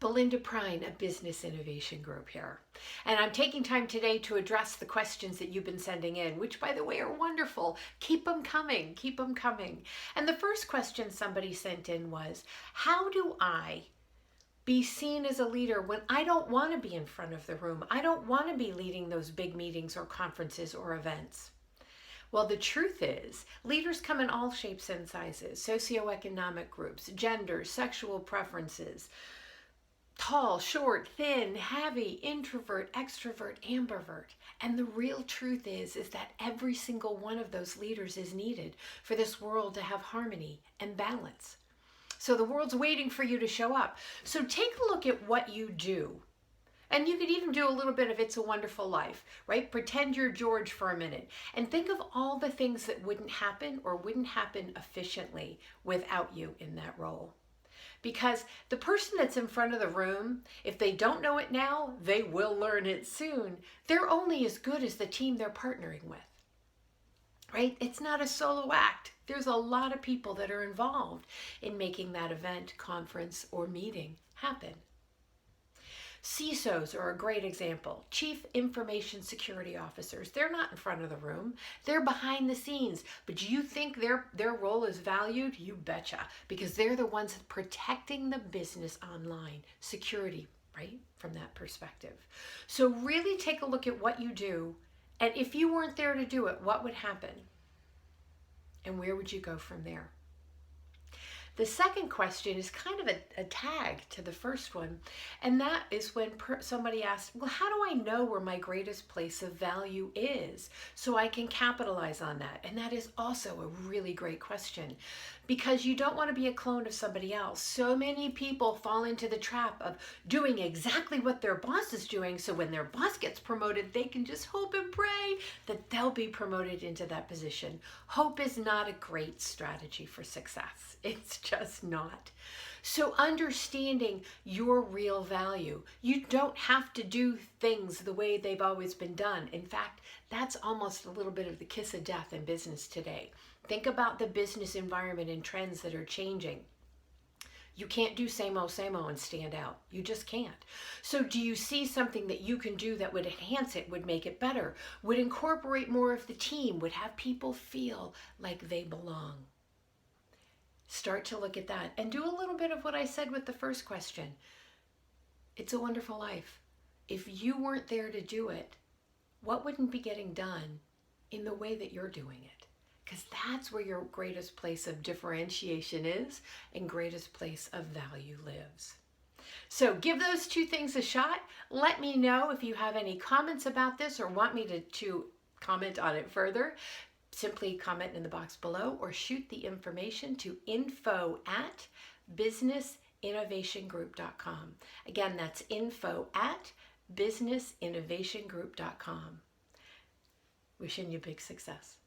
Belinda Pruyne, a business innovation group here. And I'm taking time today to address the questions that you've been sending in, which by the way are wonderful. Keep them coming, keep them coming. And the first question somebody sent in was, how do I be seen as a leader when I don't want to be in front of the room? I don't want to be leading those big meetings or conferences or events. Well, the truth is, leaders come in all shapes and sizes, socioeconomic groups, genders, sexual preferences, tall, short, thin, heavy, introvert, extrovert, ambivert. And the real truth is that every single one of those leaders is needed for this world to have harmony and balance. So the world's waiting for you to show up. So take a look at what you do. And you could even do a little bit of It's a Wonderful Life, right? Pretend you're George for a minute and think of all the things that wouldn't happen or wouldn't happen efficiently without you in that role. Because the person that's in front of the room, if they don't know it now, they will learn it soon. They're only as good as the team they're partnering with, right? It's not a solo act. There's a lot of people that are involved in making that event, conference, or meeting happen. CISOs are a great example. Chief Information Security Officers. They're not in front of the room. They're behind the scenes. But do you think their role is valued? You betcha. Because they're the ones protecting the business online. Security, right? From that perspective. So really take a look at what you do. And if you weren't there to do it, what would happen? And where would you go from there? The second question is kind of a tag to the first one, and that is when somebody asks, well, how do I know where my greatest place of value is so I can capitalize on that? And that is also a really great question, because you don't want to be a clone of somebody else. So many people fall into the trap of doing exactly what their boss is doing, so when their boss gets promoted, they can just hope and pray that they'll be promoted into that position. Hope is not a great strategy for success. It's just not. So understanding your real value. You don't have to do things the way they've always been done. In fact, that's almost a little bit of the kiss of death in business today. Think about the business environment and trends that are changing. You can't do same old and stand out. You just can't. So do you see something that you can do that would enhance it, would make it better, would incorporate more of the team, would have people feel like they belong? Start to look at that and do a little bit of what I said with the first question. It's a wonderful life. If you weren't there to do it, what wouldn't be getting done in the way that you're doing it? Because that's where your greatest place of differentiation is and greatest place of value lives. So give those two things a shot. Let me know if you have any comments about this or want me to comment on it further. Simply comment in the box below or shoot the information to info@businessinnovationgroup.com. Again, that's info@businessinnovationgroup.com. Wishing you big success.